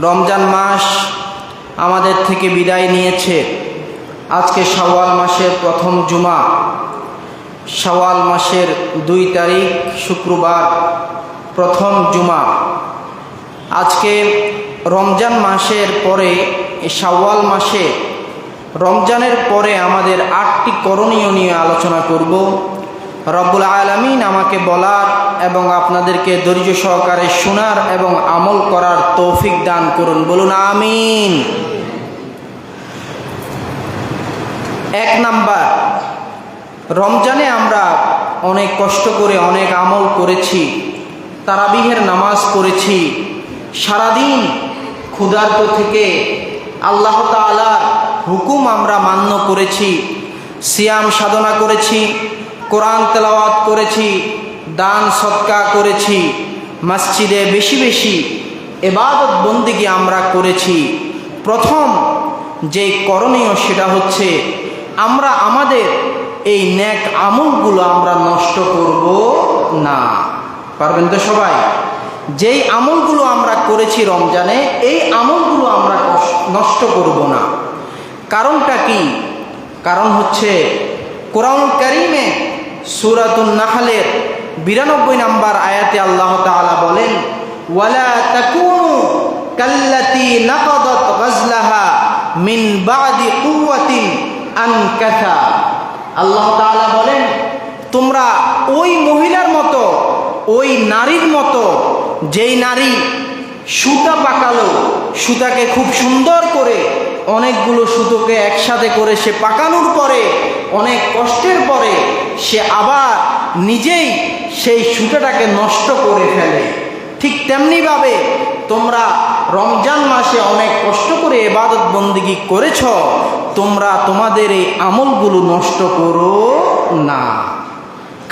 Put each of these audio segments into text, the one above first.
রমজান মাস আমাদের থেকে বিদায় নিয়েছে। আজকে শাওয়াল মাসের প্রথম জুমা, শাওয়াল মাসের 2 তারিখ শুক্রবার, প্রথম জুমা। আজকে রমজান মাসের পরে শাওয়াল মাসে রমজানের পরে আমাদের 8টি করণীয় নিয়ে আলোচনা করব। রব্বুল আলামিন আমাকে বলার এবং আপনাদেরকে ধৈর্য সহকারে শোনার এবং আমল করার তৌফিক দান করুন, বলুন আমিন। 1 নাম্বার, রমজানে আমরা অনেক কষ্ট করে অনেক আমল করেছি, তারাবিহের নামাজ পড়েছি, সারাদিন ক্ষুধার্ত থেকে আল্লাহ তাআলার হুকুম আমরা মান্য করেছি, সিয়াম সাধনা করেছি, কোরআন তেলাওয়াত করেছি, দান সদকা করেছি, মসজিদে বেশি বেশি ইবাদত বন্দেগী আমরা করেছি। প্রথম যে করণীয় সেটা হচ্ছে আমরা আমাদের এই নেক আমলগুলো আমরা নষ্ট করব না। পারবেন তো সবাই? যেই আমলগুলো আমরা করেছি রমজানে, এই আমলগুলো আমরা নষ্ট করব না। কারণটা কি? কারণ হচ্ছে কোরআন কারীমে সূরাতুন নাহলের 92 নম্বর আয়াতে আল্লাহ তাআলা বলেন, ওয়ালা তাকুনু কাল্লাতী নাকাদাত গাজলাহা মিন বাদি কুওয়াতিন আনকাথা। আল্লাহ তাআলা বলেন, তোমরা ওই মহিলার মতো, ওই নারীর মতো, যেই নারী সুতা পাকালো, সুতাকে খুব সুন্দর করে অনেকগুলো সুতোকে একসাথে করে সে পাকানোর পরে অনেক কষ্টের পরে সে আবার নিজেই সেই সুতাটাকে নষ্ট করে ফেলে। ঠিক তেমনিভাবে তোমরা রমজান মাসে অনেক কষ্ট করে ইবাদত বন্দেগী করেছ, তোমরা তোমাদের এই আমলগুলো নষ্ট করো না।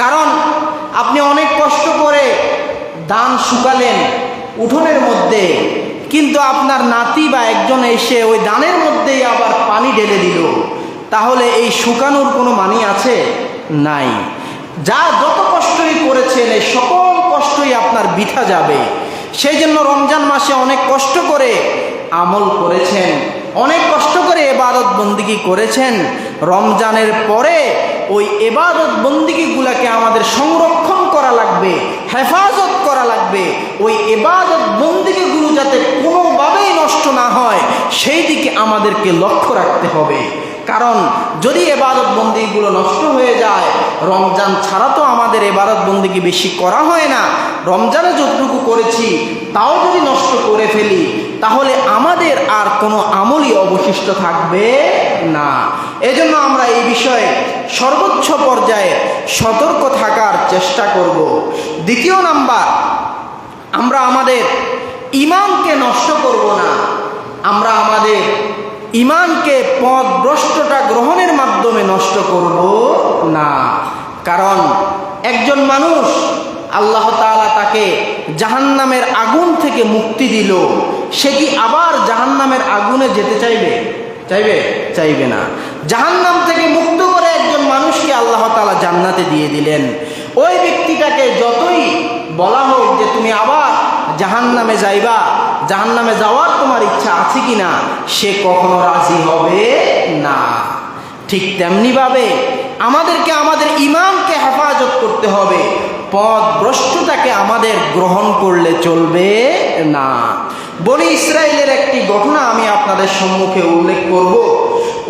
কারণ আপনি অনেক কষ্ট করে ধান শুকালেন উঠোনের মধ্যে, কিন্তু আপনার নাতি বা একজন এসে ওই ধানের মধ্যেই আবার পানি ঢেলে দিল, তাহলে এই শুকানোর কোনো মানে আছে? নাই। যা যত কষ্টই করেছেন এই সকল কষ্টই আপনার বৃথা যাবে। সেই জন্য রমজান মাসে অনেক কষ্ট করে আমল করেছেন, অনেক কষ্ট করে ইবাদত বন্দেগী করেছেন। রমজানের পরে ওই ইবাদত বন্দেগীগুলোকে আমাদের সংরক্ষণ করা লাগবে, হেফাজত করা লাগবে। ওই ইবাদত বন্দেগীগুলো যাতে কোনোভাবেই নষ্ট না হয় সেই দিকে আমাদেরকে লক্ষ্য রাখতে হবে। কারণ যদি ইবাদত বন্দেগীগুলো নষ্ট হয়ে যায়, রমজান ছাড়া তো আমাদের ইবাদত বন্দেগী বেশি করা হয় না, রমজানে যতটুকু করেছি তাও যদি নষ্ট করে ফেলি তাহলে আমাদের আর কোনো আমলই অবশিষ্ট থাকবে না। এজন্য আমরা এই বিষয়ে সর্বোচ্চ পর্যায়ে সতর্ক থাকার চেষ্টা করব। 2 নাম্বার, আমরা আমাদের ঈমানকে নষ্ট করব না। আমরা আমাদের ঈমানকে পথভ্রষ্টতা গ্রহণের মাধ্যমে নষ্ট করব না। কারণ একজন মানুষ আল্লাহ তাআলা তাকে জাহান্নামের আগুন থেকে মুক্তি দিল, সে কি আবার জাহান্নামের আগুনে যেতে চাইবে? চাইবে না। জাহান্নাম থেকে মুক্ত করে একজন মানুষকে আল্লাহ তাআলা জান্নাতে দিয়ে দিলেন। ওই ব্যক্তিটাকে যতই বলা হোক যে তুমি আবার জাহান্নামে যাইবা, জাহান্নামে যাওয়ার তোমার ইচ্ছা আছে কিনা, সে কখনো রাজি হবে না। ঠিক তেমনিভাবে আমাদেরকে আমাদের ঈমানকে হেফাজত করতে হবে, পথভ্রষ্টতাকে আমাদের গ্রহণ করলে চলবে না। বনি ইসরাইলের একটি ঘটনা আমি আপনাদের সম্মুখে উল্লেখ করব।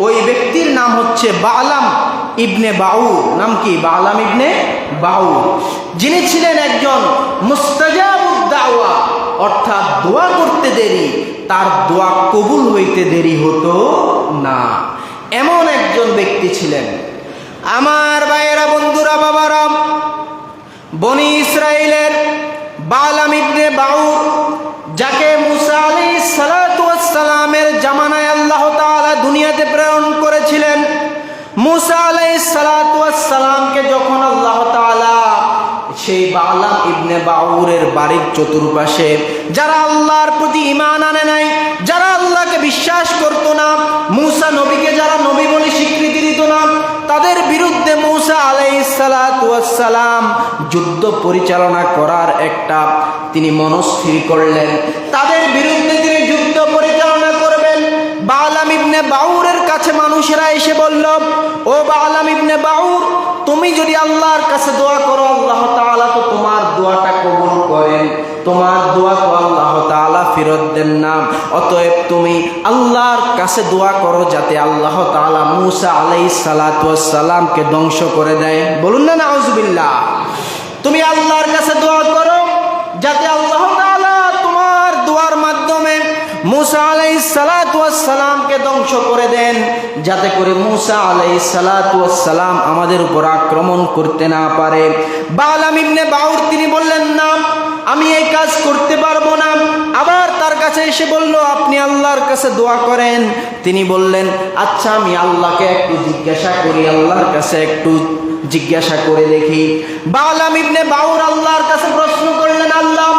ওই ব্যক্তির নাম হচ্ছে বালাম ইবনে বাউর। নাম কি? বালাম ইবনে বাউর, যিনি ছিলেন একজন মুস্তাজাবুদ দাওয়া, অর্থাৎ দোয়া করতে দেরি, তার দোয়া কবুল হইতে দেরি হতো না, এমন একজন ব্যক্তি ছিলেন। আমার ভাইয়েরা, বন্ধুরা, বাবারা, বনি ইসরাইলের বালাম ইবনে বাউর, যাকে মুসা আলাইহিস সালাতু ওয়াস সালামের জামানায় আল্লাহ তাআলা দুনিয়াতে প্রেরণ করেছিলেন। মুসা আলাইহিস সালাতু ওয়াস সালামকে যখন আল্লাহ তাআলা সেই বালাম ইবনে বাউরের বাড়ির চতুর্পাশে যারা আল্লাহর প্রতি ঈমান আনে নাই, যারা আল্লাহকে বিশ্বাস করতো না, মুসা নবীকে যারা নবী বলে স্বীকৃতি দিত না, তাদের বিরুদ্ধে মুসা আলাইহিস সালাতু ওয়াস সালাম যুদ্ধ পরিচালনা করার একটা তিনি মনস্থির করলেন। তাদের বিরুদ্ধে তিনি যুদ্ধ তুমি যদি আল্লাহর কাছে দোয়া করো, আল্লাহ তাআলা তো তোমার দোয়াটা কবুল করেন, তোমার দোয়া তো আল্লাহ তাআলা ফেরত দেন না। অতএব তুমি আল্লাহর কাছে দোয়া করো যাতে আল্লাহ তাআলা মূসা আলাইহিস সালাতু ওয়াস সালামকে ধ্বংস করে দেয়। বলুন না নাউজুবিল্লাহ। তুমি আল্লাহর কাছে দোয়া করো যাতে আল্লাহ তাআলা তোমার দোয়ার মাধ্যমে মূসা আলাইহিস সালাতু ওয়াস সালামকে ধ্বংস করে দেন, যাতে করে মূসা আলাইহিস সালাতু ওয়াস সালাম আমাদের উপর আক্রমণ করতে না পারে। বালাম ইবনে বাউর তিনি বললেন, না, আমি এই কাজ করতে পারবো না। আবার তার কাছে এসে বলল, আপনি আল্লাহর কাছে দোয়া করেন। তিনি বললেন, আচ্ছা আমি আল্লাহকে একটু জিজ্ঞাসা করি, আল্লাহর কাছে একটু জিজ্ঞাসা করে দেখি। বালাম ইবনে বাউর আল্লাহর কাছে প্রশ্ন করলেন, আল্লাহ,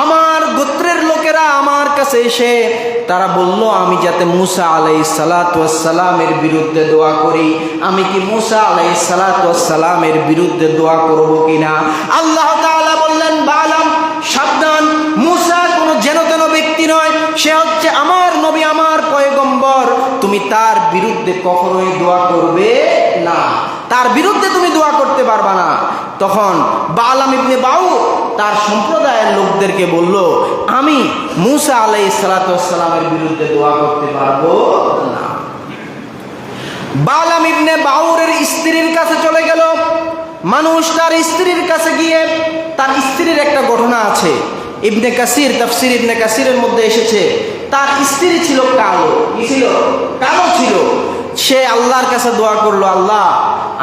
আমার গোত্রের লোকেরা আমার কাছে এসে তারা বলল আমি যাতে মূসা আলাইহিস সালাতু ওয়াস সালামের বিরুদ্ধে দোয়া করি, আমি কি মূসা আলাইহিস সালাতু ওয়াস সালামের বিরুদ্ধে দোয়া করব কিনা? আল্লাহ তাআলা বললেন, বালাম সাবধান, মূসা কোনো যেন তেন ব্যক্তি নয়, সে হচ্ছে আমার নবী, আমার পয়গম্বর। তুমি তার বিরুদ্ধে কখনোই দোয়া করবে না, তার বিরুদ্ধে তুমি দোয়া করতে পারবা না। তখন বালাম ইবনে বাউর তার সম্প্রদায়ের লোকদেরকে বলল, আমি মূসা আলাইহিস সালাতু ওয়াস সালামের বিরুদ্ধে দোয়া করতে পারবো না। বালাম ইবনে বাউরের স্ত্রীর কাছে চলে গেল। মানুষ তার স্ত্রীর কাছে গিয়ে, তার স্ত্রীর একটা ঘটনা আছে, ইবনে কাসির, তাফসির ইবনে কাসিরের মধ্যে এসেছে, তার স্ত্রী ছিল কালো। কি ছিল? কালো ছিল। সে আল্লাহর কাছে দোয়া করলো, আল্লাহ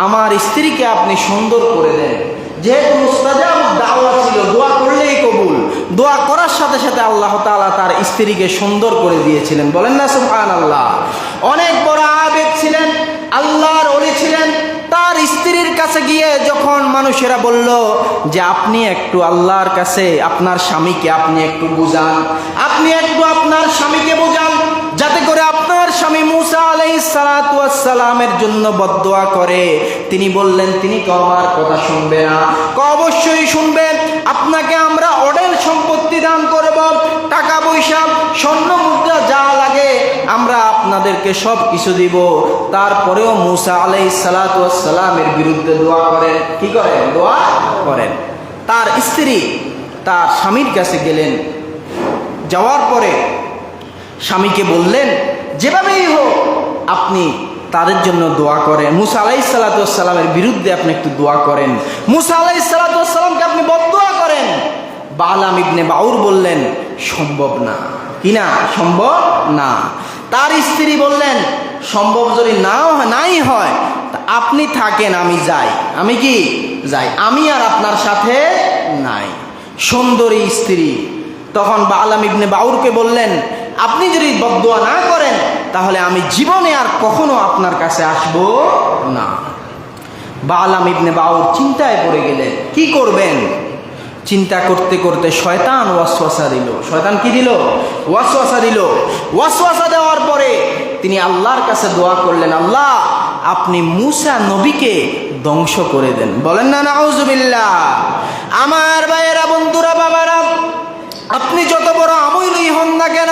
আমার স্ত্রীকে আপনি সুন্দর করে দেন। যেহেতু মুস্তাজাব দাওয়া ছিল, দোয়া করলেই কবুল। দোয়া করার সাথে সাথে আল্লাহ তাআলা তার স্ত্রীকে সুন্দর করে দিয়েছিলেন। বলেন না সুবহানাল্লাহ। অনেক বড় আবেদ ছিলেন, আল্লাহর ওলি ছিলেন। তার স্ত্রীর কাছে গিয়ে যখন মানুষেরা বলল যে আপনি একটু আল্লাহর কাছে আপনার স্বামীকে আপনি একটু বুঝান, আপনি একটু আপনার স্বামীকে বুঝান যাতে করে আপনার স্বামী মূসা আলাইহিস সালাতু ওয়াস সালামের জন্য বদদোয়া করে। তিনি বললেন, তিনি তো আমার কথা শুনবে না। অবশ্যই শুনবেন, আপনাকে আমরা অঢেল সম্পত্তি দান করব, টাকা পয়সা স্বর্ণ মুদ্রা যা লাগে আমরা আপনাদেরকে সব কিছু দিব। তারপরেও মূসা আলাইহিস সালাতু ওয়াস সালামের বিরুদ্ধে দোয়া করেন। কি করেন? দোয়া করেন। তার স্ত্রী তার স্বামীর কাছে গেলেন, যাওয়ার পরে স্বামীকে বললেন, যেভাবেই হোক আপনি তাদের জন্য দোয়া করেন, মূসা আলাইহিস সালাতু ওয়াস সালামের বিরুদ্ধে আপনি একটু দোয়া করেন, মূসা আলাইহিস সালাতু ওয়াস সালামকে আপনি বদদোয়া করেন। বালাম ইবনে বাউর বললেন, সম্ভব না। কি না? সম্ভব না। তার স্ত্রী বললেন, সম্ভব যদি নাই হয় আপনি থাকেন, আমি যাই। আমি কি যাই, আমি আর আপনার সাথে নাই। সুন্দরী স্ত্রী। তখন বালাম ইবনে বাউরকে বললেন, আপনি যদি বদদোয়া না করেন তাহলে আমি জীবনে আর কখনো আপনার কাছে আসব না। বালাম ইবনে বাউর চিন্তায় পড়ে গেলেন, কি করবেন। চিন্তা করতে করতে শয়তান ওয়াসওয়াসা দিল। শয়তান কি দিল? ওয়াসওয়াসা দিল। ওয়াসওয়াসা দেওয়ার পরে তিনি আল্লাহর কাছে দোয়া করলেন, আল্লাহ আপনি মূসা নবীকে ধ্বংস করে দেন। বলেন না নাউজুবিল্লাহ। আমার ভাইয়েরা, বন্ধুরা, বাবারা, আপনি যত বড় আমলি হন না কেন,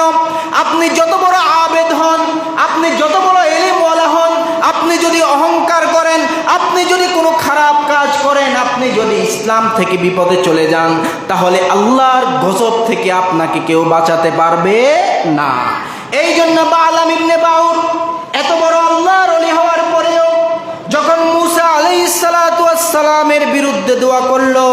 আপনি যত বড় আবেদ হন, আপনি যত বড় ইলমওয়ালা হন, আপনি যদি অহংকার করেন, আপনি যদি কোনো খারাপ কাজ করেন, আপনি যদি ইসলাম থেকে বিপদে চলে যান, তাহলে আল্লাহর গজব থেকে আপনাকে কেউ বাঁচাতে পারবে না। এই জন্য বালাম ইবনে বাউর এত বড় আল্লাহর ওলি হওয়ার পরেও যখন মূসা আলাইহিস সালাতু ওয়াস সালামের বিরুদ্ধে দোয়া করলো,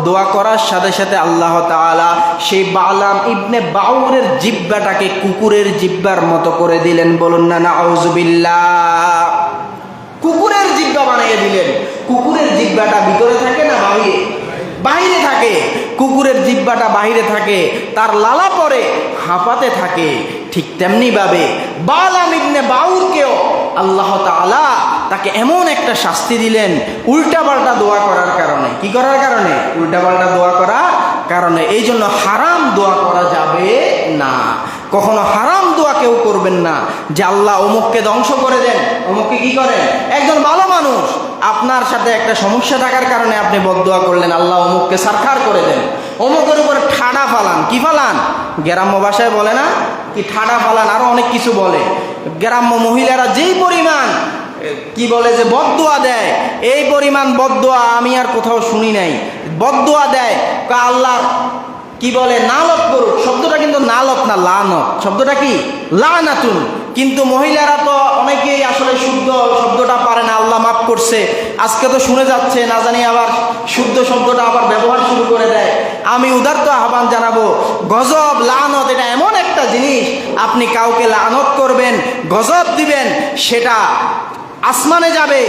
দোয়া করার সাথে সাথে আল্লাহ তাআলা সেই বালাম ইবনে বাউরের জিহ্বাটাকে কুকুরের জিহ্বার মতো করে দিলেন। বলুন না নাউজুবিল্লাহ। কুকুরের জিহ্বা বানিয়ে দিলেন। কুকুরের জিহ্বাটা ভিতরে থাকে না বাহিরে? বাহিরে থাকে। কুকুরের জিহ্বাটা বাহিরে থাকে, তার লালা পরে হাঁপাতে থাকে। ঠিক তেমনি ভাবে বালাম ইবনে বাউরকেও আল্লাহ তাআলা তাকে এমন একটা শাস্তি দিলেন উল্টাপাল্টা দোয়া করার কারণে। কি করার কারণে? উল্টাপাল্টা দোয়া করার কারণে। এই জন্য হারাম দোয়া করা যাবে না। কখনো হারাম দোয়া কেউ করবেন না যে আল্লাহ অমুককে ধ্বংস করে দেন। অমুককে কি করেন? একজন ভালো মানুষ, আপনার সাথে একটা সমস্যা থাকার কারণে আপনি বদদোয়া করলেন, আল্লাহ অমুককে সারখার করে দেন, অমুকের উপরে ঠাডা ফালান। কি ফালান? গ্রাম্য ভাষায় বলে না কি ঠাডা ফালান, আরো অনেক কিছু বলে। গ্রাম্য মহিলারা যেই পরিমাণ কি বলে যে বদদুয়া দেয়, এই পরিমাণ বদদুয়া আমি আর কোথাও শুনি নাই। বদদুয়া দেয় আল্লাহ কি বলে নালত করুক, শব্দটা কিন্তু নালত না, লানত। শব্দটা কি? লানাতুন। কিন্তু মহিলারা তো অনেকেই আসলে শুদ্ধ শব্দটা পারে না, আল্লাহ মাফ করছে। আজকে তো শুনে যাচ্ছে, না জানি আবার শুদ্ধ শব্দটা আবার ব্যবহার শুরু করে দেয়। আমি উদারত আহ্বান জানাবো, গজব লানত এটা এমন একটা জিনিস, আপনি কাউকে লানত করবেন, গজব দিবেন, সেটা আসমানে যাবে,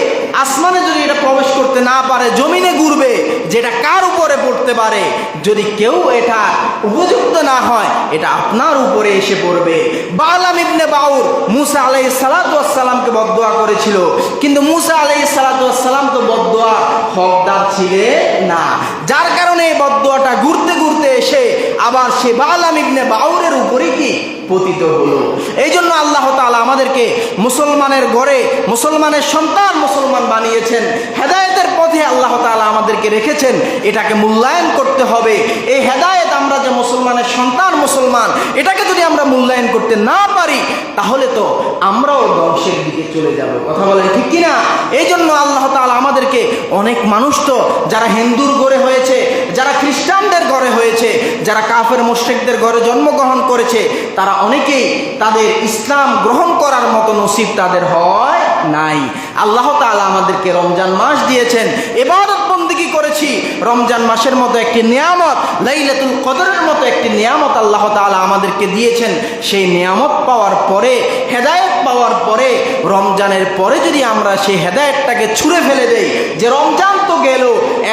আসমানে যদি এটা প্রবেশ করতে না পারে জমিনে ঘুরবে, যেটা কার উপরে পড়তে পারে, যদি কেউ এটা উপযুক্ত না হয় এটা আপনার উপরে এসে পড়বে। বালাম ইবনে বাউর মুসা আলাইহিস সালাতু ওয়াস সালামকে বদদুয়া করেছিল, কিন্তু মুসা আলাইহিস সালাতু ওয়াস সালাম তো বদদুয়া হকদার ছিলেন না, যার কারণে এই বদদুয়াটা ঘুরতে ঘুরতে এসে আবার সে বালাম ইবনে বাউরের উপরে কি পতিত হলো। এই জন্য আল্লাহ তাআলা আমাদেরকে মুসলমানের ঘরে মুসলমানের সন্তান মুসলমান বানিয়েছেন, হেদায়েতের পথে আল্লাহ তাআলা আমাদেরকে রেখেছেন, এটাকে মূল্যায়ন করতে হবে। এই হেদায়েত আমরা যে মুসলমানের সন্তান মুসলমান, এটাকে যদি আমরা মূল্যায়ন করতে না পারি তাহলে তো আমরাও ধ্বংসের দিকে চলে যাব। কথা বলেন ঠিক কিনা? এই জন্য আল্লাহ তাআলা আমাদেরকে, অনেক মানুষ তো যারা হিন্দুর ঘরে হয়েছে, যারা খ্রিস্টানদের ঘরে হয়েছে, যারা কাফের মুশরিকদের ঘরে জন্মগ্রহণ করেছে, তারা অনেকেই তাদের ইসলাম গ্রহণ করার মতো নসিব তাদের হয় নাই। আল্লাহ তাআলা আমাদেরকে রমজান মাস দিয়েছেন, ইবাদত বন্দেগী করেছি, রমজান মাসের মতো একটি নিয়ামত, লাইলাতুল কদরের মতো একটি নিয়ামত আল্লাহ তাআলা আমাদেরকে দিয়েছেন। সেই নিয়ামত পাওয়ার পরে, হেদায়েত পাওয়ার পরে, রমজানের পরে যদি আমরা সেই হেদায়েতটাকে ছুঁড়ে ফেলে দেই যে রমজান তো গেল,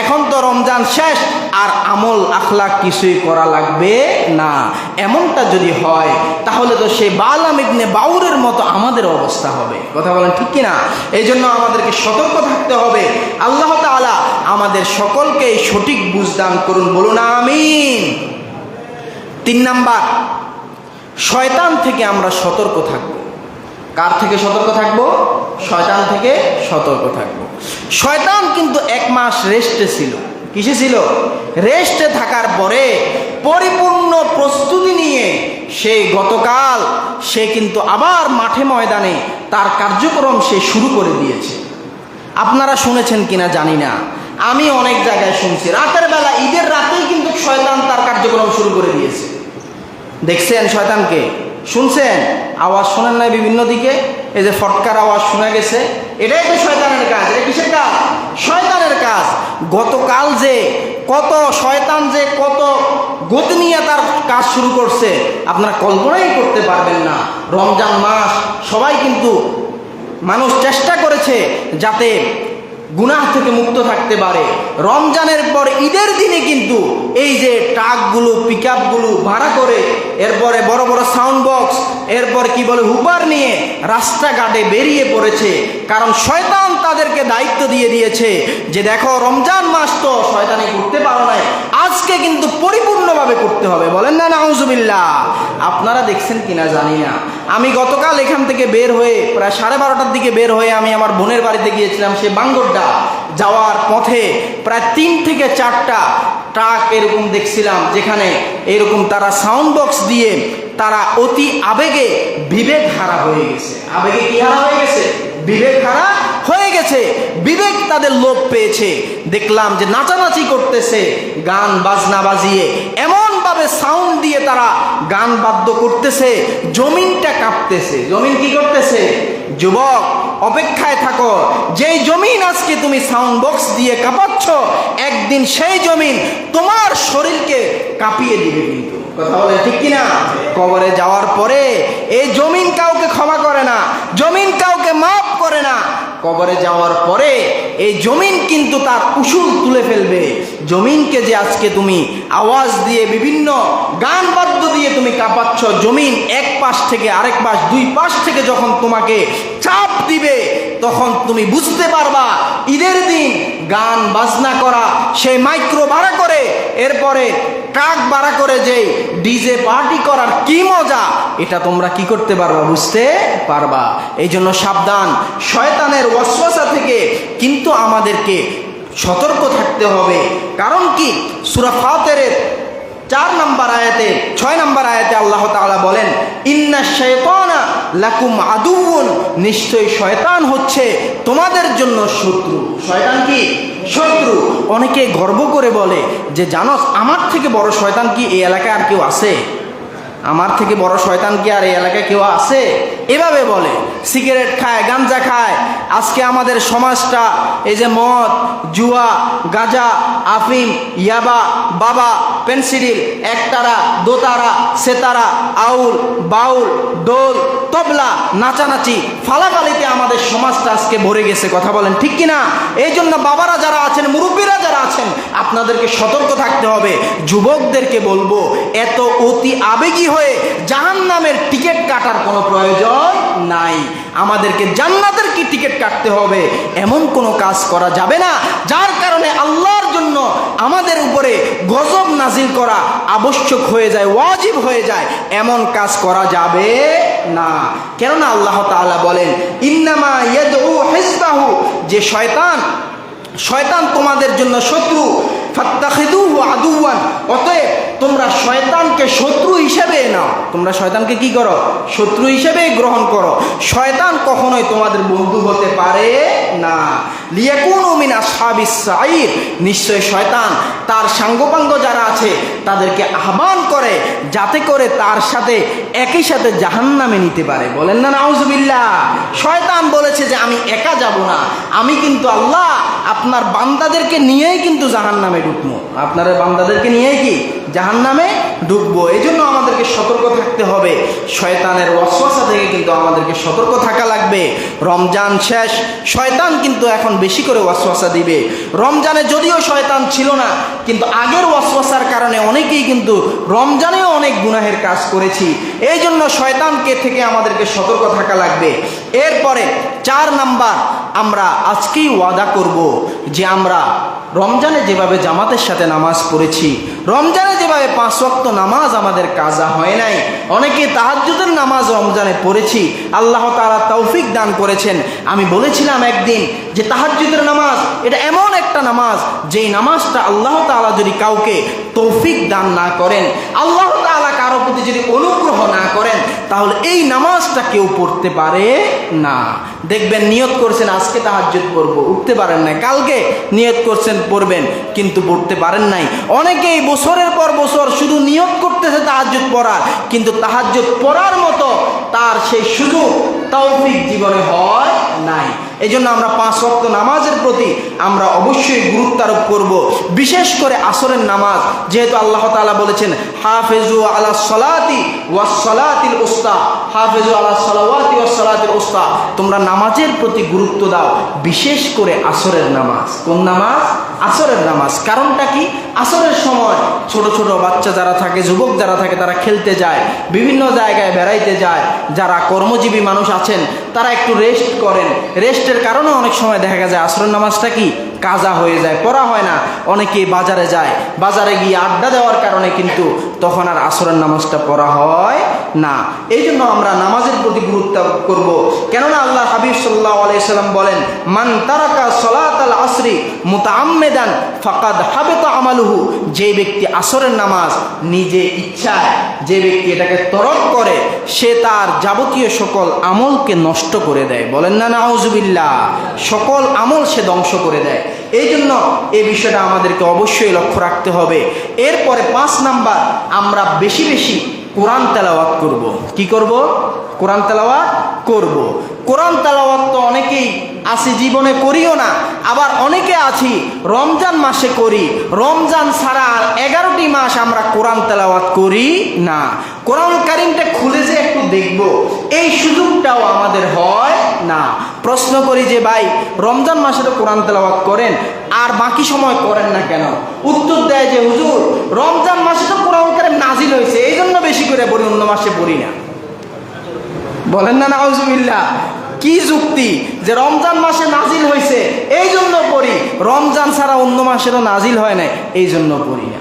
এখন তো রমজান শেষ, আর আমল আখলাক কিছুই করা লাগবে না, এমনটা যদি হয় তাহলে তো সেই বালাম ইবনে বাউরের মতো আমাদের অবস্থা হবে। কথা বলেন ঠিক কিনা? এই জন্য আমাদেরকে সতর্ক থাকতে হবে। আল্লাহ তাআলা আমাদের সকলকে সঠিক বুঝদান করুন, বলুন আমিন। 3 নাম্বার, শয়তান থেকে আমরা সতর্ক থাকব। কার থেকে সতর্ক থাকব? শয়তান থেকে সতর্ক থাকব। শয়তান কিন্তু 1 মাস রেস্টে ছিল। কিসে ছিল? রেস্টে থাকার পরে পরিপূর্ণ প্রস্তুতি নিয়ে সে গতকাল সে কিন্তু আবার মাঠে ময়দানে তার কার্যক্রম সে শুরু করে দিয়েছে। আপনারা শুনেছেন কিনা জানি না, আমি অনেক জায়গায় শুনছি, রাতের বেলা, ঈদের রাতেই কিন্তু শয়তান তার কার্যক্রম শুরু করে দিয়েছে। দেখছেন শয়তানকে? শুনছেন? আওয়াজ শোনেন নাই বিভিন্ন দিকে? এই যে ফটকার আওয়াজ শোনা গেছে, এটাই তো শয়তানের কাজ। এটা কিসের কাজ? শয়তানের কাজ। গতকাল যে কত শয়তান যে কত গতি নিয়ে তার কাজ শুরু করছে আপনারা কল্পনাই করতে পারবেন না। রমজান মাস সবাই কিন্তু মানুষ চেষ্টা করেছে যাতে গুনাহ থেকে মুক্ত থাকতে পারে। রমজানের পর ঈদের দিনে কিন্তু এই যে ট্রাকগুলো, পিকআপগুলো ভাড়া করে, এরপরে বড় বড় সাউন্ড বক্স, এরপর কি বলে হুপার নিয়ে রাস্তাঘাটে বেরিয়ে পড়েছে। কারণ শয়তান তাদেরকে দায়িত্ব দিয়ে দিয়েছে যে দেখো রমজান মাস তো শয়তানি করতে পারো নাই, আজকে কিন্তু পরিপূর্ণভাবে করতে হবে। বলেন না নাউজুবিল্লাহ? আপনারা দেখছেন কিনা জানি না, আমি গতকাল এখান থেকে বের হয়ে প্রায় 12:30টার দিকে বের হয়ে আমি আমার বোনের বাড়িতে গিয়েছিলাম। সে বাঙ্গরডা যাওয়ার পথে প্রায় 3 থেকে 4টা ট্রাক এরকম দেখছিলাম, যেখানে এরকম তারা সাউন্ড বক্স দিয়ে তারা অতি আবেগে বিবেক হারা হয়ে গেছে। আবেগে কি হারা হয়ে গেছে? বিবেক হারা হয়ে গেছে। বিবেক তাদের লোপ পেয়েছে। দেখলাম যে নাচানাচি করতেছে, গান বাজনা বাজিয়ে, এমনভাবে সাউন্ড দিয়ে তারা গান বাদ্য করতেছে, জমিনটা কাঁপতেছে। জমিন কি করতেছে? যুবক অপেক্ষায় থাকো, যেই জমিন আজকে তুমি সাউন্ড বক্স দিয়ে কাঁপাচ্ছ, একদিন সেই জমিন তোমার শরীরকে কাঁপিয়ে দিবে। কিন্তু কথা বলে ঠিক কিনা? কবরে যাওয়ার পরে এই জমিন কাউকে ক্ষমা করে না, জমিন কাউকে মাফ করে না। কবরে যাওয়ার পরে এই জমিন কিন্তু তার উসুল তুলে ফেলবে। জমিনকে যে আজকে তুমি আওয়াজ দিয়ে, বিভিন্ন গান বাদ্য দিয়ে তুমি কাঁপাচ্ছ, জমিন এক পাশ থেকে আরেক পাশ, 2 পাশ থেকে যখন তোমাকে চাপ দিবে, তখন তুমি বুঝতে পারবা ঈদের দিন গান বাজনা করা, সেই মাইক্রো ভাড়া করে, এরপরে ট্রাক ভাড়া করে যে ডিজে পার্টি করার কি মজা, এটা তোমরা কি করতে পারবা? বুঝতে পারবা। এই জন্য সাবধান, শয়তানের ওয়াসওয়াসা থেকে কিন্তু আমাদেরকে সতর্ক থাকতে হবে। কারণ কি? সূরা ফাতিরের 4 নম্বর আয়াতে, 6 নম্বর আয়াতে আল্লাহ তাআলা বলেন, ইন্নাশ শাইতানা লাকুম আদুউন, নিশ্চয়ই শয়তান হচ্ছে তোমাদের জন্য শত্রু। শয়তান কি? শত্রু। অনেকে গর্ব করে বলে যে জানো আমার থেকে বড় শয়তান কি এই এলাকায় আর কেউ আছে? আমার থেকে বড় শয়তান কি আর এই এলাকায় কেউ আছে? এভাবে বলে। সিগারেট খায়, গাঞ্জা খায়। আজকে আমাদের সমাজটা এই যে মদ, জুয়া, গাঁজা, আফিম, ইয়াবা, বাবা, পেনসিডিল, একতারা, দোতারা, সেতারা, আউল, বাউল, দোল, তবলা, নাচানাচি, ফালাফালিতে আমাদের সমাজটা আজকে ভরে গেছে। কথা বলেন ঠিক কিনা? এই জন্য বাবারা যারা আছেন, মুরব্বীরা যারা আছেন, আপনাদেরকে সতর্ক থাকতে হবে। যুবকদেরকে বলবো, এত অতি আবেগী হয়ে জাহান্নামের টিকিট কাটার কোনো প্রয়োজন নাই। আমাদেরকে জান্নাতের কি টিকিট কাটতে হবে এমন কোনো কাজ করা যাবে না যার কারণে আল্লাহর জন্য আমাদের উপরে গজব নাজিল করা আবশ্যক হয়ে যায়, ওয়াজিব হয়ে যায়। এমন কাজ করা যাবে না। কেননা আল্লাহ তাআলা বলেন, ইন্নামা ইয়াদউ হিজবাহু, যে শয়তান তোমাদের জন্য শত্রু, ফাত্তাখিদুহু আদুওয়ান, অতএব তোমরা শয়তানকে শত্রু হিসেবে নাও। তোমরা শয়তানকে কি করো? শত্রু হিসেবে গ্রহণ করো। শয়তান কখনোই তোমাদের বন্ধু হতে পারে না। লিয়াকুনু মিন আসহাবিস সাঈর, নিশ্চয় শয়তান তার সাঙ্গপাঙ্গ যারা আছে তাদেরকে আহ্বান করে যাতে করে তার সাথে একই সাথে জাহান্নামে নিতে পারে। বলেন না নাউজুবিল্লাহ। শয়তান বলেছে যে আমি একা যাব না, আমি কিন্তু আল্লাহ আপনার বান্দাদেরকে নিয়েই কিন্তু জাহান্নামে ঢুকবো। আপনার বান্দাদেরকে নিয়েই কি জাহান্নামে ঢুকবো। এই জন্য আমাদেরকে সতর্ক থাকতে হবে। শয়তানের ওয়াসওয়াসা থেকে কিন্তু আমাদেরকে সতর্ক থাকা লাগবে। রমজান শেষ, শয়তান কিন্তু এখন বেশি করে ওয়াসওয়াসা দিবে। রমজানে যদিও শয়তান ছিল না, কিন্তু আগের ওয়াসওয়াসার কারণে অনেকেই কিন্তু রমজানেও অনেক গুনাহের কাজ করেছি। এই জন্য শয়তানকে থেকে আমাদেরকে সতর্ক থাকা লাগবে। এরপরে 4 নাম্বার, আমরা আজকেই ওয়াদা করব যে আমরা রমজানে যেভাবে জামাতের সাথে নামাজ পড়েছি, রমজানে যেভাবে 5 ওয়াক্ত নামাজ আমাদের কাজা হয় নাই, অনেকে তাহাজ্জুদের নামাজ রমজানে পড়েছি, আল্লাহ তাআলা তৌফিক দান করেছেন। আমি বলেছিলাম একদিন যে তাহাজ্জুদের নামাজ এটা এমন একটা নামাজ, যেই নামাজটা আল্লাহ তাআলা যদি কাউকে তৌফিক দান না করেন, আল্লাহ তাআলা কারো প্রতি যদি অনুগ্রহ না করেন, তাহলে এই নামাজটা কেউ পড়তে পারে না। দেখবেন নিয়ত করছেন আজকে তাহাজ্জুদ পড়ব, উঠতে পারেন নাই। কালকে নিয়ত করছেন পড়বেন, কিন্তু পড়তে পারেন নাই। অনেকেই বছরের পর বছর শুধু নিয়ত করতেছে তাহাজ্জুদ পড়ার, কিন্তু তাহাজ্জুদ পড়ার মতো তার সেই সুযোগ তৌফিক জীবনে হয় নাই। এই জন্য আমরা 5 ওয়াক্ত নামাজের প্রতি আমরা অবশ্যই গুরুত্ব আরোপ করব। বিশেষ করে আসরের নামাজ, যেহেতু আল্লাহ তাআলা বলেছেন হাফিজু আলাস সালাতি ওয়াস সালাতিল উস্তা, হাফিজু আলাস সালাওয়াতি ওয়াস সালাতিল উস্তা, তোমরা নামাজের প্রতি গুরুত্ব দাও, বিশেষ করে আসরের নামাজ। কোন নামাজ? আসরের নামাজ। কারণটা কি? আসরের সময় ছোট ছোট বাচ্চা যারা থাকে, যুবক যারা থাকে, তারা খেলতে যায়, বিভিন্ন জায়গায় বেড়াইতে যায়। যারা কর্মজীবী মানুষ আছেন তারা একটু রেস্ট করেন। রেস্টের কারণে অনেক সময় দেখা যায় আসরের নামাজটা কি কাজা হয়ে যায়, পড়া হয় না। অনেকে বাজারে যায়, বাজারে গিয়ে আড্ডা দেওয়ার কারণে কিন্তু তখন আর আসরের নামাজটা পড়া হয় না। এই জন্য আমরা নামাজের প্রতি গুরুত্ব করব। কেননা আল্লাহ হাবিব সাল্লাল্লাহু আলাইহি সাল্লাম বলেন, মান তারাকা সালাতাল আসরি মুতাআম্মিদান ফাকাদ হাবিতা আমালুহু, যে ব্যক্তি আসরের নামাজ নিজে ইচ্ছায়, যে ব্যক্তি এটাকে তরক করে, সে তার যাবতীয় সকল আমলকে নষ্ট করে দেয়। বলেন না নাউজুবিল্লাহ। সকল আমল সে ধ্বংস করে দেয়। এই জন্য এই বিষয়টা আমাদেরকে অবশ্যই লক্ষ্য রাখতে হবে। এরপরে 5 নাম্বার, আমরা বেশি বেশি কোরআন তেলাওয়াত করব। কি করব? কোরআন তেলাওয়াত করব। কোরআন তেলাওয়াত তো অনেকেই আছি জীবনে করিও না, আবার অনেকে আছি রমজান মাসে করি, রমজান ছাড়া আর 11টি মাস আমরা কোরআন তেলাওয়াত করি না। কোরআন কারীমটা খুলে যে একটু দেখব, এই সুযোগটাও আমাদের হয় না। প্রশ্ন করি যে ভাই রমজান মাসে তো কোরআন তেলাওয়াত করেন, আর বাকি সময় করেন না কেন? উত্তর দেয় যে হুজুর রমজান মাসে তো কোরআন কারীম নাজিল হয়েছে, এই জন্য বেশি করে পড়ি, অন্য মাসে পড়ি না। বলেন না নাউজুবিল্লাহ। কি যুক্তি যে রমজান মাসে নাজিল হয়েছে এই জন্য পড়ি, রমজান ছাড়া অন্য মাসেরও নাজিল হয় না এই জন্য পড়ি না।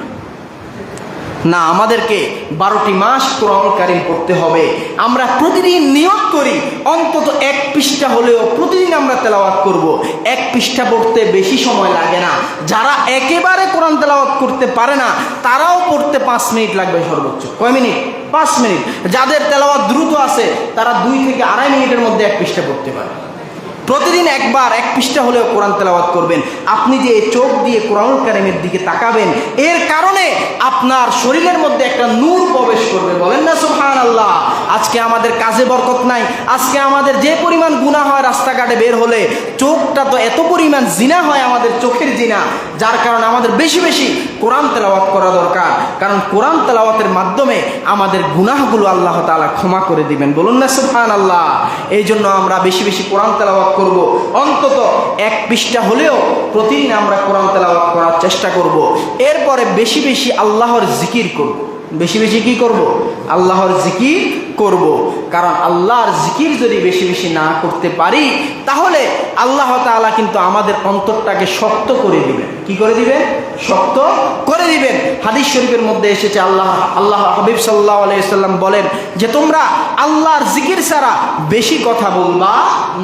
না, আমাদেরকে 12টি মাস কোরআনুল কারীম পড়তে হবে। আমরা প্রতিদিন নিয়ত করি অন্তত 1 পৃষ্ঠা হলেও প্রতিদিন আমরা তেলাওয়াত করব। 1 পৃষ্ঠা পড়তে বেশি সময় লাগে না। যারা একেবারে কোরআন তেলাওয়াত করতে পারে না তারাও পড়তে 5 মিনিট লাগবে সর্বোচ্চ। কয় মিনিট? 5 মিনিট। যাদের তেলাওয়াত দ্রুত আছে তারা 2 থেকে 2.5 মিনিটের মধ্যে 1 পৃষ্ঠা পড়তে পারে। প্রতিদিন একবার 1 পৃষ্ঠা হলেও কোরআন তেলাওয়াত করবেন। আপনি যে চোখ দিয়ে কোরআনুল কারীমের দিকে তাকাবেন, এর কারণে আপনার শরীরের মধ্যে একটা নূর প্রবেশ করবে। বলেন না সুবহানাল্লাহ। আজকে আমাদের কাজে বরকত নাই। আজকে আমাদের যে পরিমাণ গুনাহ হয় রাস্তাঘাটে বের হলে, চোখটা তো এত পরিমাণ জিনা হয়, আমাদের চোখের জিনা, যার কারণে আমাদের বেশি বেশি কোরআন তেলাওয়াত করা দরকার। কারণ কোরআন তেলাওয়াতের মাধ্যমে আমাদের গুনাহগুলো আল্লাহ তাআলা ক্ষমা করে দিবেন। বলুন না সুবহানাল্লাহ। এই জন্য আমরা বেশি বেশি কোরআন তেলাওয়াত করব। অন্তত 1 পৃষ্ঠা হলেও প্রতিদিন আমরা কোরআন তেলাওয়াত করার চেষ্টা করব। এরপরে বেশি বেশি আল্লাহর জিকির করব। বেশি বেশি কি করব? আল্লাহর জিকির করব। কারণ আল্লাহর জিকির যদি বেশি বেশি না করতে পারি তাহলে আল্লাহ তাআলা কিন্তু আমাদের অন্তরটাকে শক্ত করে দিবেন। কি করে দিবেন? শক্ত করে দিবেন। হাদিস শরীফের মধ্যে এসেছে আল্লাহ হাবিব সাল্লাল্লাহু আলাইহি ওয়াসাল্লাম বলেন যে তোমরা আল্লাহর জিকির ছাড়া বেশি কথা বলবা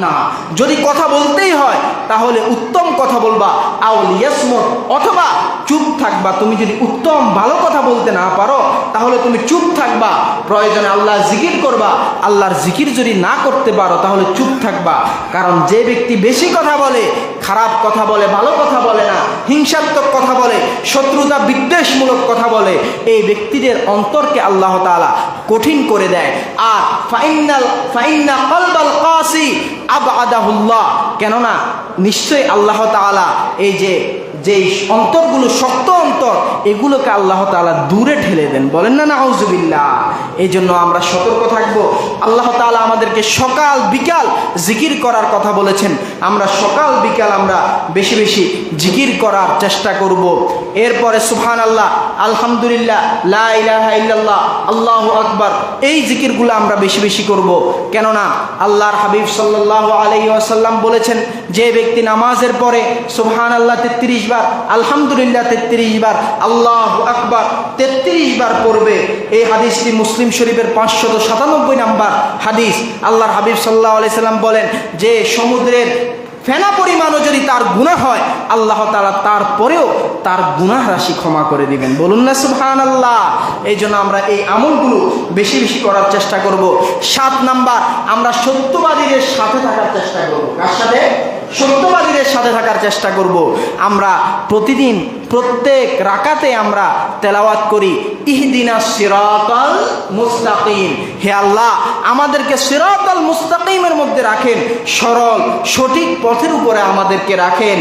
না। যদি কথা বলতেই হয় তাহলে উত্তম কথা বলবা, আউল ইয়াসমুত, অথবা চুপ থাকবা। তুমি যদি উত্তম ভালো কথা বলতে না পারো তাহলে তুমি চুপ থাকবা। প্রয়োজনে আল্লাহর জিকির করবা। আল্লাহর জিকির যদি না করতে পারো তাহলে চুপ থাকবা। কারণ যে ব্যক্তি বেশি কথা বলে, খারাপ কথা বলে, ভালো কথা বলে না, হিংসাত্মক কথা বলে, শত্রুতা বিদ্বেষমূলক কথা বলে, এই ব্যক্তিদের অন্তরকে আল্লাহ তাআলা কঠিন করে দেয়। আর ফাইন্না কলবাল কাসি আবআদাহুল্লাহ, কেননা নিশ্চয়ই আল্লাহ তাআলা এই যেই অন্তরগুলো শক্ত অন্তর, এগুলোকে আল্লাহ তাআলা দূরে ঠেলে দেন। বলেন না নাউজুবিল্লাহ। এই জন্য আমরা সতর্ক থাকব। আল্লাহ তাআলা আমাদেরকে সকাল বিকাল জিকির করার কথা বলেছেন। আমরা সকাল বিকাল আমরা বেশি বেশি জিকির করার চেষ্টা করব। এরপরে সুবহানাল্লাহ, আলহামদুলিল্লাহ, লা ইলাহা ইল্লাল্লাহ, আল্লাহু আকবার, এই জিকিরগুলো আমরা বেশি বেশি করব। কেননা আল্লাহর হাবিব সাল্লাল্লাহু আলাইহি ওয়াসাল্লাম বলেছেন যে ব্যক্তি নামাজের পরে সুবহানাল্লাহ 33 বার, আলহামদুলিল্লাহ 33 বার, আল্লাহু আকবার 33 বার পড়বে। এই হাদিসটি মুসলিম শরীফের 597 নাম্বার হাদিস। আল্লাহর হাবিব সাল্লাল্লাহু আলাইহি সাল্লাম বলেন যে সমুদ্রের ফেনা পরিমাণও যদি তার গুনাহ হয় আল্লাহ তাআলা তারপরেও তার গুনাহ রাশি ক্ষমা করে দিবেন। বলুন না সুবহানাল্লাহ। এই জন্য আমরা এই আমলগুলো বেশি বেশি করার চেষ্টা করব। 7 নাম্বার, আমরা সত্যবাদীদের সাথে থাকার চেষ্টা করব। কার সাথে? সত্যবাদীদের সাথে থাকার চেষ্টা করব। আমরা প্রতিদিন প্রত্যেক রাকাতে আমরা তেলাওয়াত করি ইহদিনাস সিরাতাল মুস্তাকিম। হে আল্লাহ, আমাদেরকে সিরাতাল মুস্তাকিমের মধ্যে রাখেন, সরল সঠিক পথের উপরে আমাদেরকে রাখেন।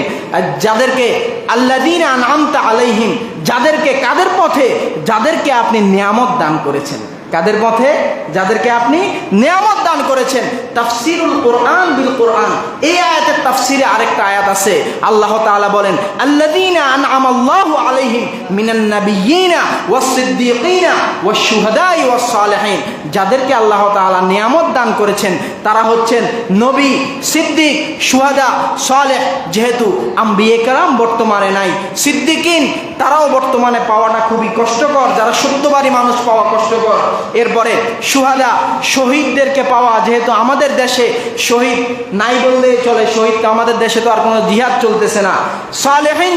যাদেরকে আল্লাযীনা আনআমতা আলাইহিম, যাদেরকে, কাদের পথে? যাদেরকে আপনি নিয়ামত দান করেছেন। কাদের পথে? যাদেরকে আপনি নিয়ামত দান করেছেন। তাফসীরুল কোরআন বিল কোরআন, এই আয়াতের তাফসীরে আরেকটা আয়াত আছে। আল্লাহ তাআলা বলেন আল্লাযীনা আনআমাল্লাহু আলাইহিম মিনান নাবিয়্যিনা ওয়াস সিদ্দীকিনা ওয়াশ শুহাদাই ওয়াস সালিহিন। যাদেরকে আল্লাহ তাআলা নিয়ামত দান করেছেন তারা হচ্ছেন নবী, সিদ্দিক, শুহাদা, সালেহ। যেহেতু আম্বিয়ে কেরাম বর্তমানে নাই, সিদ্দিকিন তারাও বর্তমানে পাওয়াটা খুবই কষ্টকর, যারা সত্যবাদী মানুষ পাওয়া কষ্টকর। এরপরে শুহাদা, শহীদদেরকে পাওয়া, যেহেতু আমাদের দেশে শহীদ নাই বললেই চলে, শহীদ তো আমাদের দেশে তো আর কোনো জিহাদ চলতেছে না। সালেহিন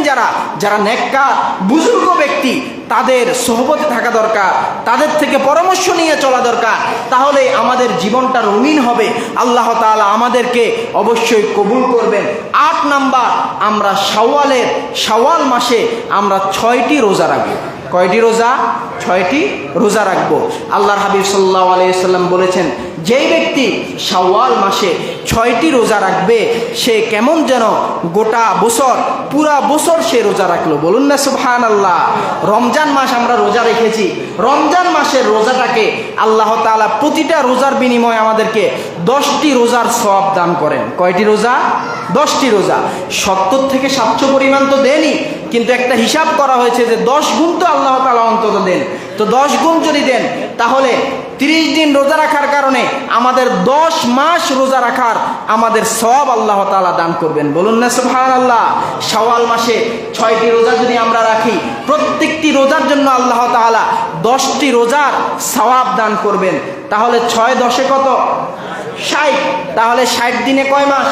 যারা নেককার বুজুর্গ ব্যক্তি, তাদের সোহবতে থাকা দরকার, তাদের থেকে পরামর্শ নিয়ে চলা দরকার। তাহলে আমাদের জীবনটা রঙিন হবে। আল্লাহ তাআলা আমাদেরকে অবশ্যই কবুল করবেন। 8 নাম্বার, আমরা শাওয়াল মাসে আমরা 6টি রোজা রাখবো। কয়টি রোজা? 6টি রোজা রাখবো। আল্লাহর হাবিব সাল্লাল্লাহু আলাইহি ওয়াসাল্লাম বলেছেন যেই ব্যক্তি শাওয়াল মাসে 6টি রোজা রাখবে সে কেমন যেন গোটা বছর, পুরা বছর সে রোজা রাখলো। বলুন না সুবহানাল্লাহ। রমজান মাস আমরা রোজা রেখেছি, রমজান মাসের রোজাটাকে আল্লাহ তাআলা প্রতিটা রোজার বিনিময়ে আমাদেরকে 10টি রোজার সওয়াব দান করেন। কয়টি রোজা? 10টি রোজা। 70 থেকে 700 পরিমাণ তো দেনই, কিন্তু একটা হিসাব করা হয়েছে যে 10 গুণ তো আল্লাহ তাআলা অন্তত দেন। তো 10 গুণ যদি দেন তাহলে 30 দিন রোজা রাখার কারণে আমাদের 10 মাস রোজা রাখার আমাদের সওয়াব আল্লাহ তাআলা দান করবেন। বলুন না সুবহানাল্লাহ। শাওয়াল মাসে 6টি রোজা যদি আমরা রাখি, প্রত্যেকটি রোজার জন্য আল্লাহ তাআলা 10টি রোজার সওয়াব দান করবেন। তাহলে 6 10 কত? 60। তাহলে 60 দিনে কয় মাস?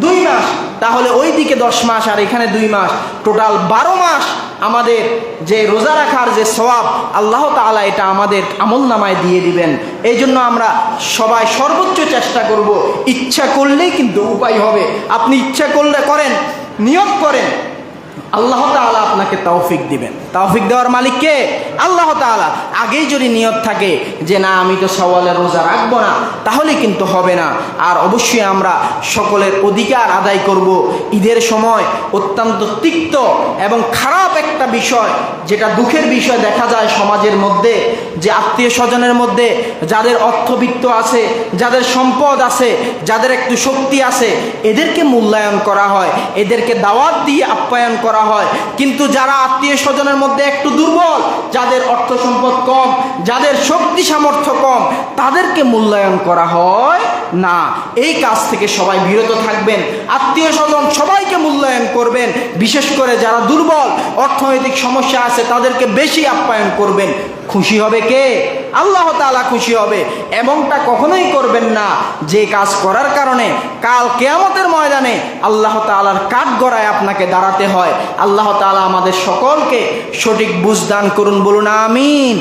2 মাস। তাহলে ওই দিকে 10 মাস আর এখানে 2 মাস, টোটাল 12 মাস আমাদের যে রোজা রাখার যে সওয়াব আল্লাহ তাআলা এটা আমাদের আমলনামায় দিয়ে দিবেন। এই জন্য আমরা সবাই সর্বোচ্চ চেষ্টা করব। ইচ্ছা করলেই কিন্তু উপায় হবে। আপনি ইচ্ছা করলে করেন, নিয়ত করেন, আল্লাহ তাআলা আপনাকে তৌফিক দিবেন। তৌফিক দেওয়ার মালিক কে? আল্লাহ তাআলা। আগেই যদি নিয়ত থাকে যে না আমি তো শাওয়ালের রোজা রাখবো না, তাহলে কিন্তু হবে না। আর অবশ্যই আমরা সকলের অধিকার আদায় করব। ঈদের সময় অত্যন্ত তিক্ত এবং খারাপ একটা বিষয়, যেটা দুঃখের বিষয় দেখা যায় সমাজের মধ্যে, যে আত্মীয় স্বজনের মধ্যে যাদের অর্থবিত্ত আছে, যাদের সম্পদ আছে, যাদের একটু শক্তি আছে, এদেরকে মূল্যায়ন করা হয়, এদেরকে দাওয়াত দিয়ে আপ্যায়ন করা হয়। কিন্তু যারা আত্মীয় স্বজনের মধ্যে একটু দুর্বল, যাদের অর্থ সম্পদ কম, যাদের শক্তি সামর্থ্য কম, তাদেরকে মূল্যায়ন করা হয় না। এই কাজ থেকে সবাই বিরত থাকবেন। আত্মীয় স্বজন সবাইকে মূল্যায়ন করবেন, বিশেষ করে যারা দুর্বল, অর্থনৈতিক সমস্যা আছে, তাদেরকে বেশি আপ্যায়ন করবেন। খুশি হবে কে? আল্লাহ তাআলা খুশি হবে। এমনটা কখনোই করবেন না যে কাজ করার কারণে কাল কিয়ামতের ময়দানে আল্লাহ তাআলার কাঠগড়ায় আপনাকে দাঁড়াতে হয়। আল্লাহ তাআলা আমাদের সকলকে সঠিক বুঝ দান করুন, বলুন আমিন।